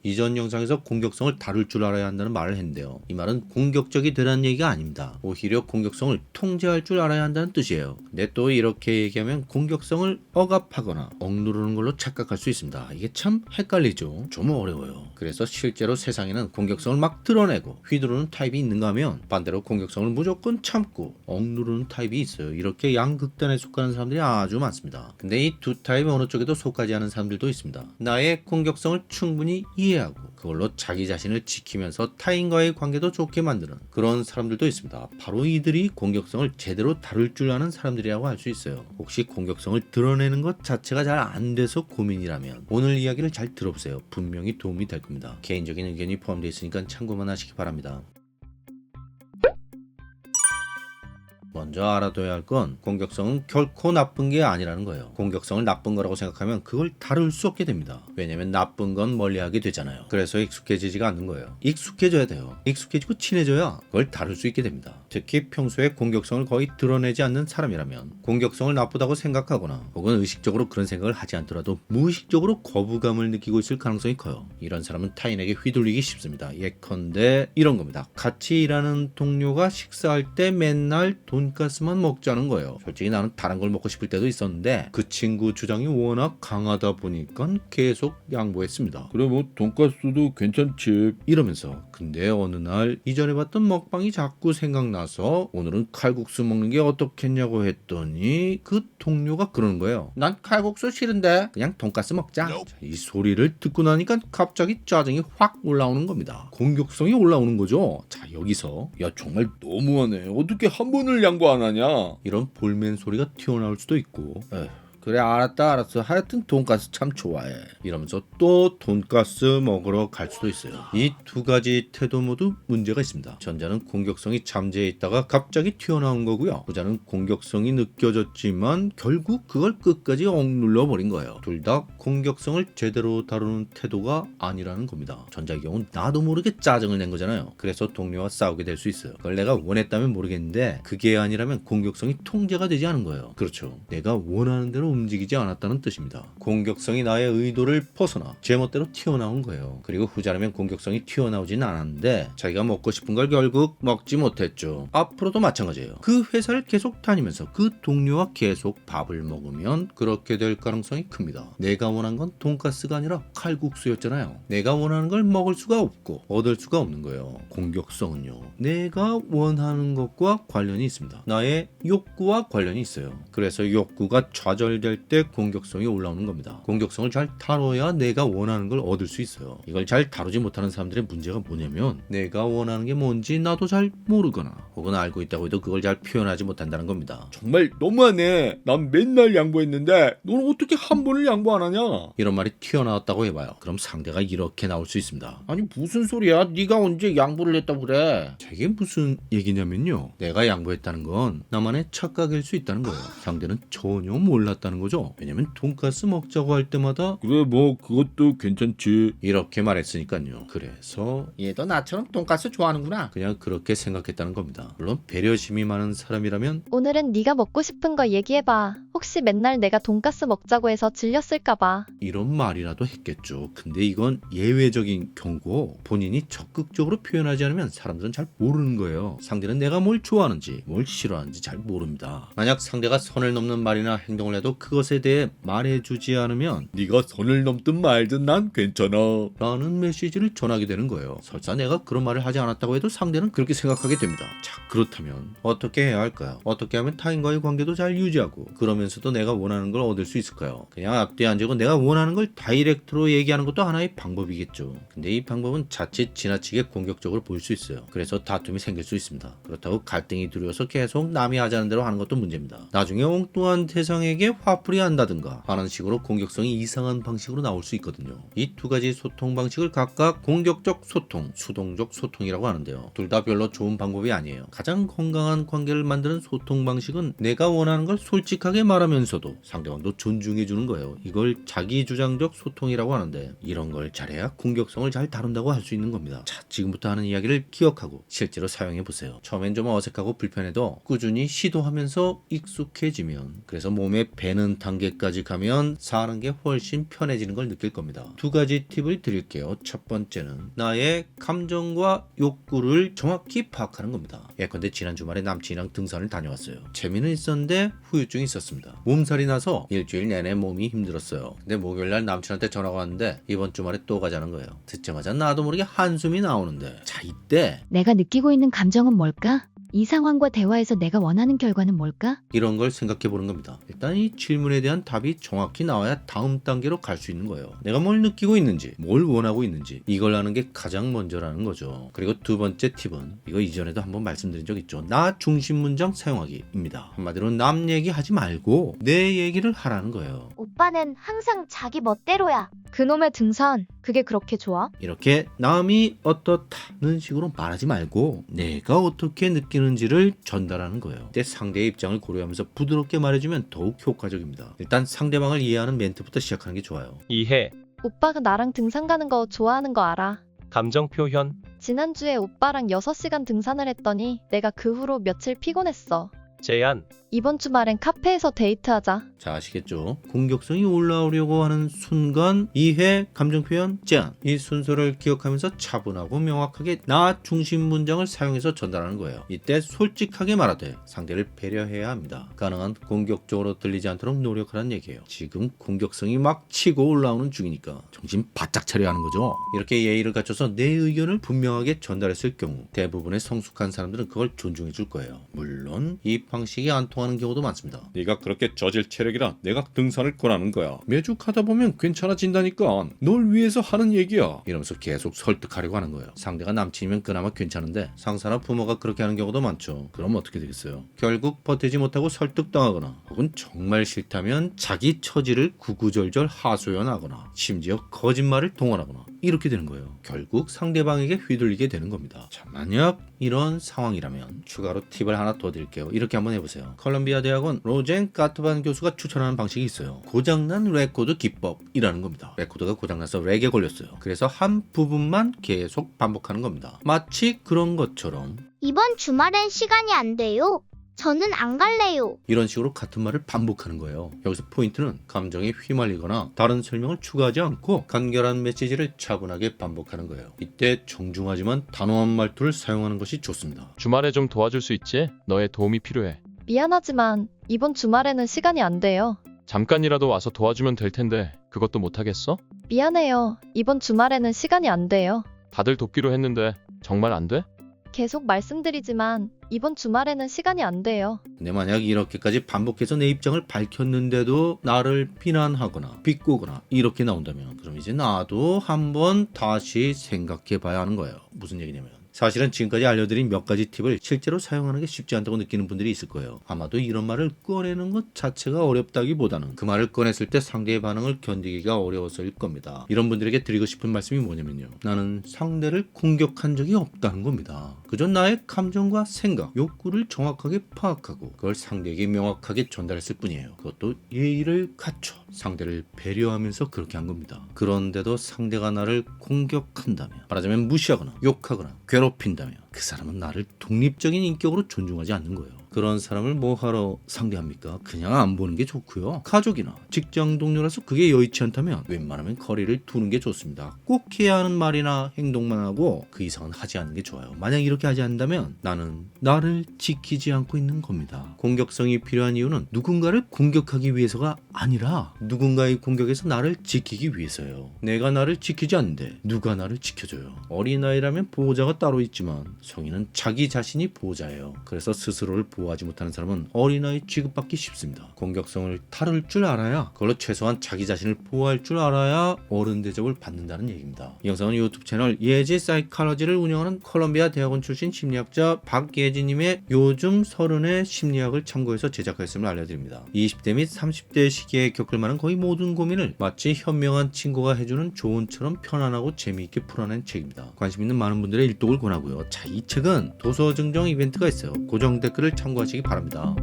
이전 영상에서 공격성을 다룰 줄 알아야 한다는 말을 했는데요. 이 말은 공격적이 되라는 얘기가 아닙니다. 오히려 공격성을 통제할 줄 알아야 한다는 뜻이에요. 근데 또 이렇게 얘기하면 공격성을 억압하거나 억누르는 걸로 착각할 수 있습니다. 이게 참 헷갈리죠. 좀 어려워요. 그래서 실제로 세상에는 공격성을 막 드러내고 휘두르는 타입이 있는가 하면 반대로 공격성을 무조건 참고 억누르는 타입이 있어요. 이렇게 양극단에 속하는 사람들이 아주 많습니다. 근데 이 두 타입 어느 쪽에도 속하지 않은 사람들도 있습니다. 나의 공격성을 충분히 이해하고 그걸로 자기 자신을 지키면서 타인과의 관계도 좋게 만드는 그런 사람들도 있습니다. 바로 이들이 공격성을 제대로 다룰 줄 아는 사람들이라고 할 수 있어요. 혹시 공격성을 드러내는 것 자체가 잘 안 돼서 고민이라면 오늘 이야기를 잘 들어보세요. 분명히 도움이 될 겁니다. 개인적인 의견이 포함되어 있으니까 참고만 하시기 바랍니다. 먼저 알아둬야 할 건 공격성은 결코 나쁜 게 아니라는 거예요. 공격성을 나쁜 거라고 생각하면 그걸 다룰 수 없게 됩니다. 왜냐면 나쁜 건 멀리하게 되잖아요. 그래서 익숙해지지가 않는 거예요. 익숙해져야 돼요. 익숙해지고 친해져야 그걸 다룰 수 있게 됩니다. 특히 평소에 공격성을 거의 드러내지 않는 사람이라면 공격성을 나쁘다고 생각하거나 혹은 의식적으로 그런 생각을 하지 않더라도 무의식적으로 거부감을 느끼고 있을 가능성이 커요. 이런 사람은 타인에게 휘둘리기 쉽습니다. 예컨대 이런 겁니다. 같이 일하는 동료가 식사할 때 맨날 돈가스만 먹자는 거예요. 솔직히 나는 다른 걸 먹고 싶을 때도 있었는데 그 친구 주장이 워낙 강하다 보니까 계속 양보했습니다. 그래 뭐 돈가스도 괜찮지. 이러면서 근데 어느 날 이전에 봤던 먹방이 자꾸 생각나서 오늘은 칼국수 먹는 게 어떻겠냐고 했더니 그 동료가 그러는 거예요. 난 칼국수 싫은데 그냥 돈가스 먹자. 자, 이 소리를 듣고 나니까 갑자기 짜증이 확 올라오는 겁니다. 공격성이 올라오는 거죠. 자, 여기서 야 정말 너무하네. 어떻게 한 번을 양보 안 하냐? 이런 볼멘 소리가 튀어나올 수도 있고 그래 알았어 하여튼 돈가스 참 좋아해 이러면서 또 돈가스 먹으러 갈 수도 있어요. 이 두 가지 태도 모두 문제가 있습니다. 전자는 공격성이 잠재해 있다가 갑자기 튀어나온 거고요. 후자는 공격성이 느껴졌지만 결국 그걸 끝까지 억눌러 버린 거예요. 둘 다 공격성을 제대로 다루는 태도가 아니라는 겁니다. 전자의 경우는 나도 모르게 짜증을 낸 거잖아요. 그래서 동료와 싸우게 될 수 있어요. 그걸 내가 원했다면 모르겠는데 그게 아니라면 공격성이 통제가 되지 않은 거예요. 그렇죠. 내가 원하는 대로 움직이지 않았다는 뜻입니다. 공격성이 나의 의도를 벗어나 제멋대로 튀어나온 거예요. 그리고 후자라면 공격성이 튀어나오진 않았는데 자기가 먹고 싶은 걸 결국 먹지 못했죠. 앞으로도 마찬가지예요. 그 회사를 계속 다니면서 그 동료와 계속 밥을 먹으면 그렇게 될 가능성이 큽니다. 내가 원한 건 돈가스가 아니라 칼국수였잖아요. 내가 원하는 걸 먹을 수가 없고 얻을 수가 없는 거예요. 공격성은요. 내가 원하는 것과 관련이 있습니다. 나의 욕구와 관련이 있어요. 그래서 욕구가 좌절될 때 공격성이 올라오는 겁니다. 공격성을 잘 다뤄야 내가 원하는 걸 얻을 수 있어요. 이걸 잘 다루지 못하는 사람들의 문제가 뭐냐면 내가 원하는 게 뭔지 나도 잘 모르거나 혹은 알고 있다고 해도 그걸 잘 표현하지 못한다는 겁니다. 정말 너무하네. 난 맨날 양보했는데 너는 어떻게 한 번을 양보 안 하냐? 이런 말이 튀어나왔다고 해봐요. 그럼 상대가 이렇게 나올 수 있습니다. 아니 무슨 소리야? 네가 언제 양보를 했다고 그래? 이게 무슨 얘기냐면요. 내가 양보했다는 건 나만의 착각일 수 있다는 거예요. 상대는 전혀 몰랐다는 거죠. 왜냐면 돈가스 먹자고 할 때마다 그래 뭐 그것도 괜찮지. 이렇게 말했으니까요. 그래서 얘도 나처럼 돈가스 좋아하는구나. 그냥 그렇게 생각했다는 겁니다. 물론 배려심이 많은 사람이라면 오늘은 네가 먹고 싶은 거 얘기해봐. 혹시 맨날 내가 돈가스 먹자고 해서 질렸을까봐. 이런 말이라도 했겠죠. 근데 이건 예외적인 경우고 본인이 적극적으로 표현하지 않으면 사람들은 잘 모르는 거예요. 상대는 내가 뭘 좋아하는지 뭘 싫어하는지 잘 모릅니다. 만약 상대가 선을 넘는 말이나 행동을 해도 그것에 대해 말해주지 않으면 네가 선을 넘든 말든 난 괜찮아. 라는 메시지를 전하게 되는 거예요. 설사 내가 그런 말을 하지 않았다고 해도 상대는 그렇게 생각하게 됩니다. 자, 그렇다면 어떻게 해야 할까요? 어떻게 하면 타인과의 관계도 잘 유지하고 그러면서도 내가 원하는 걸 얻을 수 있을까요? 그냥 앞뒤 안 지고 내가 원하는 걸 다이렉트로 얘기하는 것도 하나의 방법이겠죠. 근데 이 방법은 자칫 지나치게 공격적으로 보일 수 있어요. 그래서 다툼이 생길 수 있습니다. 그렇다고 갈등이 두려워서 계속 남이 하자는 대로 하는 것도 문제입니다. 나중에 엉뚱한 대상에게 화풀이 한다든가 하는 식으로 공격성이 이상한 방식으로 나올 수 있거든요. 이 두 가지 소통 방식을 각각 공격적 소통, 수동적 소통이라고 하는데요. 둘 다 별로 좋은 방법이 아니에요. 가장 건강한 관계를 만드는 소통 방식은 내가 원하는 걸 솔직하게 말하는 말하면서도 상대방도 존중해주는 거예요. 이걸 자기주장적 소통이라고 하는데 이런 걸 잘해야 공격성을 잘 다룬다고 할 수 있는 겁니다. 자, 지금부터 하는 이야기를 기억하고 실제로 사용해 보세요. 처음엔 좀 어색하고 불편해도 꾸준히 시도하면서 익숙해지면, 그래서 몸에 배는 단계까지 가면 사는 게 훨씬 편해지는 걸 느낄 겁니다. 두 가지 팁을 드릴게요. 첫 번째는 나의 감정과 욕구를 정확히 파악하는 겁니다. 예컨대 지난 주말에 남친이랑 등산을 다녀왔어요. 재미는 있었는데 후유증이 있었습니다. 몸살이 나서 일주일 내내 몸이 힘들었어요. 근데 목요일날 남친한테 전화가 왔는데 이번 주말에 또 가자는 거예요. 듣자마자 나도 모르게 한숨이 나오는데, 자, 이때 내가 느끼고 있는 감정은 뭘까? 이 상황과 대화에서 내가 원하는 결과는 뭘까? 이런 걸 생각해 보는 겁니다. 일단 이 질문에 대한 답이 정확히 나와야 다음 단계로 갈 수 있는 거예요. 내가 뭘 느끼고 있는지, 뭘 원하고 있는지, 이걸 아는 게 가장 먼저라는 거죠. 그리고 두 번째 팁은 이거 이전에도 한번 말씀드린 적 있죠. 나 중심 문장 사용하기입니다. 한마디로 남 얘기하지 말고 내 얘기를 하라는 거예요. 오빠는 항상 자기 멋대로야. 그놈의 등산, 그게 그렇게 좋아? 이렇게 남이 어떻다는 식으로 말하지 말고 내가 어떻게 느끼는지를 전달하는 거예요. 이때 상대의 입장을 고려하면서 부드럽게 말해주면 더욱 효과적입니다. 일단 상대방을 이해하는 멘트부터 시작하는 게 좋아요. 이해, 오빠가 나랑 등산 가는 거 좋아하는 거 알아. 감정 표현, 지난주에 오빠랑 6시간 등산을 했더니 내가 그 후로 며칠 피곤했어. 제안, 이번 주말엔 카페에서 데이트하자. 자, 아시겠죠? 공격성이 올라오려고 하는 순간 이해, 감정 표현, 제안, 이 순서를 기억하면서 차분하고 명확하게 나 중심 문장을 사용해서 전달하는 거예요. 이때 솔직하게 말하되 상대를 배려해야 합니다. 가능한 공격적으로 들리지 않도록 노력하라는 얘기예요. 지금 공격성이 막 치고 올라오는 중이니까 정신 바짝 차려야 하는 거죠. 이렇게 예의를 갖춰서 내 의견을 분명하게 전달했을 경우 대부분의 성숙한 사람들은 그걸 존중해 줄 거예요. 물론 이 방식이 안 통하는 경우도 많습니다. 네가 그렇게 저질 체력이라 내가 등산을 권하는 거야. 매주 가다 보면 괜찮아진다니까. 널 위해서 하는 얘기야. 이러면서 계속 설득하려고 하는 거예요. 상대가 남친이면 그나마 괜찮은데 상사나 부모가 그렇게 하는 경우도 많죠. 그럼 어떻게 되겠어요? 결국 버티지 못하고 설득당하거나 혹은 정말 싫다면 자기 처지를 구구절절 하소연하거나 심지어 거짓말을 동원하거나 이렇게 되는 거예요. 결국 상대방에게 휘둘리게 되는 겁니다. 자, 만약 이런 상황이라면 추가로 팁을 하나 더 드릴게요. 이렇게 한번 해보세요. 콜롬비아 대학원 로젠 까트반 교수가 추천하는 방식이 있어요. 고장난 레코드 기법이라는 겁니다. 레코드가 고장나서 렉에 걸렸어요. 그래서 한 부분만 계속 반복하는 겁니다. 마치 그런 것처럼 이번 주말엔 시간이 안 돼요. 저는 안 갈래요. 이런 식으로 같은 말을 반복하는 거예요. 여기서 포인트는 감정에 휘말리거나 다른 설명을 추가하지 않고 간결한 메시지를 차분하게 반복하는 거예요. 이때 정중하지만 단호한 말투를 사용하는 것이 좋습니다. 주말에 좀 도와줄 수 있지? 너의 도움이 필요해. 미안하지만 이번 주말에는 시간이 안 돼요. 잠깐이라도 와서 도와주면 될 텐데 그것도 못하겠어? 미안해요. 이번 주말에는 시간이 안 돼요. 다들 돕기로 했는데 정말 안 돼? 계속 말씀드리지만 이번 주말에는 시간이 안 돼요. 근데 만약 이렇게까지 반복해서 내 입장을 밝혔는데도 나를 비난하거나 비꼬거나 이렇게 나온다면 그럼 이제 나도 한번 다시 생각해 봐야 하는 거예요. 무슨 얘기냐면 사실은 지금까지 알려드린 몇 가지 팁을 실제로 사용하는 게 쉽지 않다고 느끼는 분들이 있을 거예요. 아마도 이런 말을 꺼내는 것 자체가 어렵다기보다는 그 말을 꺼냈을 때 상대의 반응을 견디기가 어려워서일 겁니다. 이런 분들에게 드리고 싶은 말씀이 뭐냐면요. 나는 상대를 공격한 적이 없다는 겁니다. 그저 나의 감정과 생각, 욕구를 정확하게 파악하고 그걸 상대에게 명확하게 전달했을 뿐이에요. 그것도 예의를 갖춰 상대를 배려하면서 그렇게 한 겁니다. 그런데도 상대가 나를 공격한다면, 말하자면 무시하거나 욕하거나 괴롭힌다면 그 사람은 나를 독립적인 인격으로 존중하지 않는 거예요. 그런 사람을 뭐하러 상대합니까? 그냥 안 보는 게 좋고요. 가족이나 직장 동료라서 그게 여의치 않다면 웬만하면 거리를 두는 게 좋습니다. 꼭 해야 하는 말이나 행동만 하고 그 이상은 하지 않는 게 좋아요. 만약 이렇게 하지 않는다면 나는 나를 지키지 않고 있는 겁니다. 공격성이 필요한 이유는 누군가를 공격하기 위해서가 아니라 누군가의 공격에서 나를 지키기 위해서예요. 내가 나를 지키지 않는데 누가 나를 지켜줘요? 어린아이라면 보호자가 따로 있지만 성인은 자기 자신이 보호자예요. 그래서 스스로를 보호하지 못하는 사람은 어린아이 취급받기 쉽습니다. 공격성을 다룰 줄 알아야, 그걸로 최소한 자기 자신을 보호할 줄 알아야 어른 대접을 받는다는 얘기입니다. 이 영상은 유튜브 채널 예지 사이칼러지를 운영하는 콜롬비아 대학원 출신 심리학자 박예지님의 요즘 서른의 심리학을 참고해서 제작하였음을 알려드립니다. 20대 및 30대 시기에 겪을 만한 거의 모든 고민을 마치 현명한 친구가 해주는 조언처럼 편안하고 재미있게 풀어낸 책입니다. 관심 있는 많은 분들의 일독을 권하고요. 자, 이 책은 도서 증정 이벤트가 있어요. 고정 댓글을 참고하시기 바랍니다.